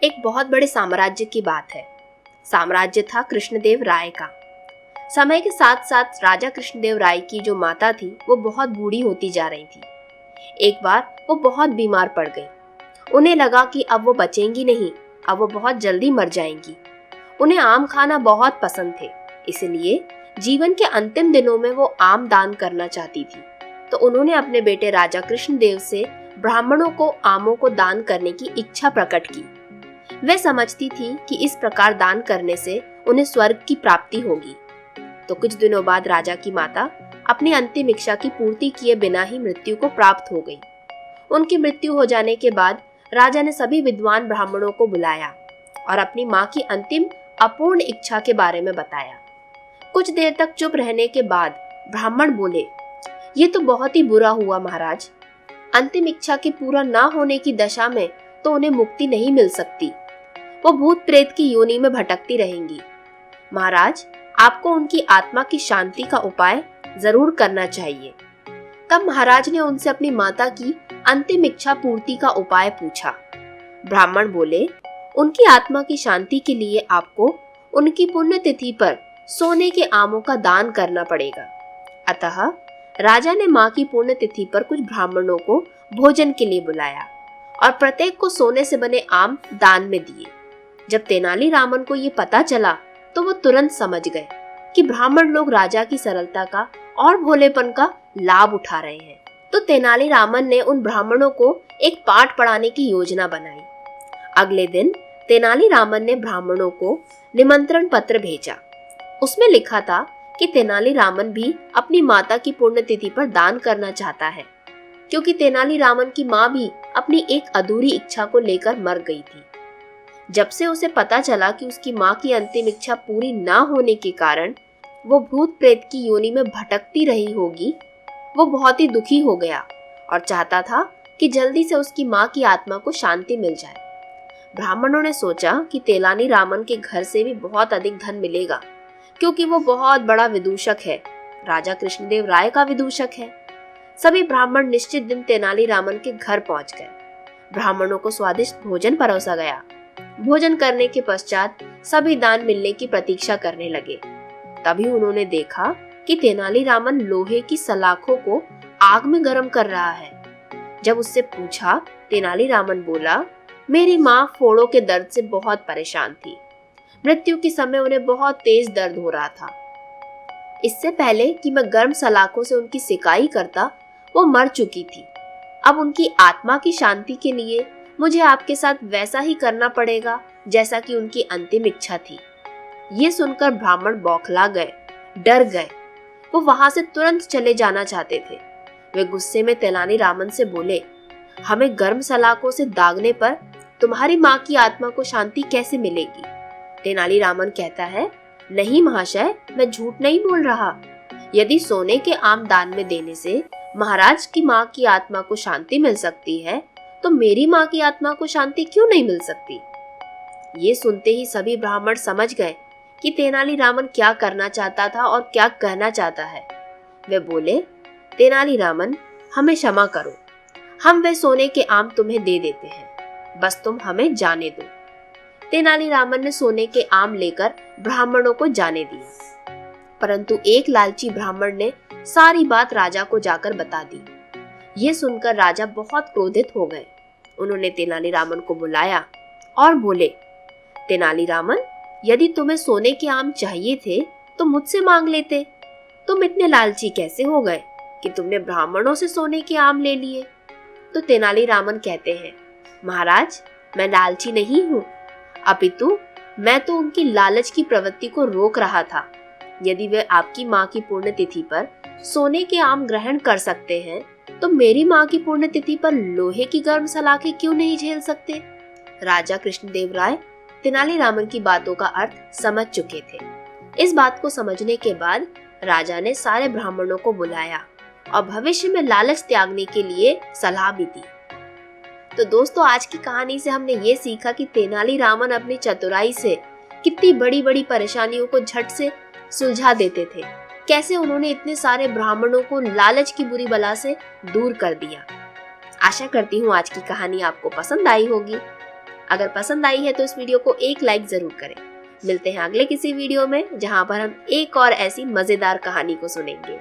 एक बहुत बड़े साम्राज्य की बात है। साम्राज्य था कृष्णदेव राय का। समय के साथ साथ राजा कृष्णदेव राय की जो माता थी वो बहुत बूढ़ी होती जा रही थी। एक बार वो बहुत बीमार पड़ गई। उन्हें लगा कि अब वो बचेंगी नहीं, अब वो बहुत जल्दी मर जाएंगी। उन्हें आम खाना बहुत पसंद थे, इसलिए जीवन के अंतिम दिनों में वो आम दान करना चाहती थी। तो उन्होंने अपने बेटे राजा कृष्णदेव से ब्राह्मणों को आमों को दान करने की इच्छा प्रकट की। वे समझती थी कि इस प्रकार दान करने से उन्हें स्वर्ग की प्राप्ति होगी। तो कुछ दिनों बाद राजा की माता अपनी अंतिम इच्छा की पूर्ति किए बिना ही मृत्यु को प्राप्त हो गई। उनकी मृत्यु हो जाने के बाद राजा ने सभी विद्वान ब्राह्मणों को बुलाया और अपनी माँ की अंतिम अपूर्ण इच्छा के बारे में बताया। कुछ देर तक चुप रहने के बाद ब्राह्मण बोले, ये तो बहुत ही बुरा हुआ महाराज। अंतिम इच्छा के पूरा ना होने की दशा में तो उन्हें मुक्ति नहीं मिल सकती। वो भूत प्रेत की योनि में भटकती रहेंगी। महाराज, आपको उनकी आत्मा की शांति का उपाय जरूर करना चाहिए। तब महाराज ने उनसे अपनी माता की अंतिम इच्छा पूर्ति का उपाय पूछा। ब्राह्मण बोले, उनकी आत्मा की शांति के लिए आपको उनकी पुण्यतिथि पर सोने के आमों का दान करना पड़ेगा। अतः राजा ने माँ की पुण्यतिथि पर कुछ ब्राह्मणों को भोजन के लिए बुलाया और प्रत्येक को सोने से बने आम दान में दिए। जब तेनालीरामन को ये पता चला तो वो तुरंत समझ गए कि ब्राह्मण लोग राजा की सरलता का और भोलेपन का लाभ उठा रहे हैं। तो तेनालीरामन ने उन ब्राह्मणों को एक पाठ पढ़ाने की योजना बनाई। अगले दिन तेनालीरामन ने ब्राह्मणों को निमंत्रण पत्र भेजा। उसमें लिखा था कि तेनालीरामन भी अपनी माता की पुण्यतिथि पर दान करना चाहता है, क्योंकि तेनालीरामन की माँ भी अपनी एक अधूरी इच्छा को लेकर मर गई थी। जब से उसे पता चला कि उसकी माँ की अंतिम इच्छा पूरी ना होने के कारण वो भूत प्रेत की योनि में भटकती रही होगी, वो बहुत ही दुखी हो गया और चाहता था कि जल्दी से उसकी माँ की आत्मा को शांति मिल जाए। ब्राह्मणों ने सोचा कि तेनालीरामन के घर से भी बहुत अधिक धन मिलेगा, क्योंकि वो बहुत बड़ा विदूषक है, राजा कृष्णदेव राय का विदूषक है। सभी ब्राह्मण निश्चित दिन तेनालीरामन के घर पहुंच गए। ब्राह्मणों को स्वादिष्ट भोजन परोसा गया। भोजन करने के पश्चात सभी दान मिलने की प्रतीक्षा करने लगे। तभी उन्होंने देखा कि तेनालीरामन लोहे की सलाखों को आग में गर्म कर रहा है। जब उससे पूछा, तेनालीरामन बोला, मेरी माँ फोड़ों के दर्द से बहुत परेशान थी। मृत्यु के समय उन्हें बहुत तेज दर्द हो रहा था। इससे पहले कि मैं गर्म सलाखों से उनकी सिकाई करता, वो मर चुकी थी। अब उनकी आत्मा की शांति के लिए मुझे आपके साथ वैसा ही करना पड़ेगा जैसा कि उनकी अंतिम इच्छा थी। ये सुनकर ब्राह्मण बौखला गए, डर गए। वो वहां से तुरंत चले जाना चाहते थे। वे गुस्से में तेनालीरामन से बोले, हमें गर्म सलाखों से दागने पर तुम्हारी माँ की आत्मा को शांति कैसे मिलेगी? तेनालीरामन कहता है, नहीं महाशय, मैं झूठ नहीं बोल रहा। यदि सोने के आम दान में देने से महाराज की माँ की आत्मा को शांति मिल सकती है, तो मेरी माँ की आत्मा को शांति क्यों नहीं मिल सकती? ये सुनते ही सभी ब्राह्मण समझ गए कि तेनालीरामन क्या करना चाहता था और क्या कहना चाहता है। वे बोले, तेनालीरामन, हमें क्षमा करो, हम वे सोने के आम तुम्हें दे देते हैं, बस तुम हमें जाने दो। तेनालीरामन ने सोने के आम लेकर ब्राह्मणों को जाने दिया, परंतु एक लालची ब्राह्मण ने सारी बात राजा को जाकर बता दी। ये सुनकर राजा बहुत क्रोधित हो गए। उन्होंने तेनालीरामन को बुलाया और बोले, तेनालीरामन, यदि तुम्हें सोने के आम चाहिए थे तो मुझसे मांग लेते। तुम इतने लालची कैसे हो गए कि तुमने ब्राह्मणों से सोने के आम ले लिए? तो तेनालीरामन कहते हैं, महाराज, मैं लालची नहीं हूँ, अपितु मैं तो उनकी लालच की प्रवृत्ति को रोक रहा था। यदि वे आपकी माँ की पुण्यतिथि पर सोने के आम ग्रहण कर सकते हैं, तो मेरी माँ की पुण्यतिथि पर लोहे की गर्म सलाखें क्यों नहीं झेल सकते? राजा कृष्णदेव राय तेनालीरामन की बातों का अर्थ समझ चुके थे। इस बात को समझने के बाद राजा ने सारे ब्राह्मणों को बुलाया और भविष्य में लालच त्यागने के लिए सलाह भी दी। तो दोस्तों, आज की कहानी से हमने ये सीखा कि तेनालीरामन अपनी चतुराई से कितनी बड़ी बड़ी परेशानियों को झट से सुलझा देते थे। कैसे उन्होंने इतने सारे ब्राह्मणों को लालच की बुरी बला से दूर कर दिया। आशा करती हूँ आज की कहानी आपको पसंद आई होगी। अगर पसंद आई है तो इस वीडियो को एक लाइक जरूर करें। मिलते हैं अगले किसी वीडियो में, जहां पर हम एक और ऐसी मजेदार कहानी को सुनेंगे।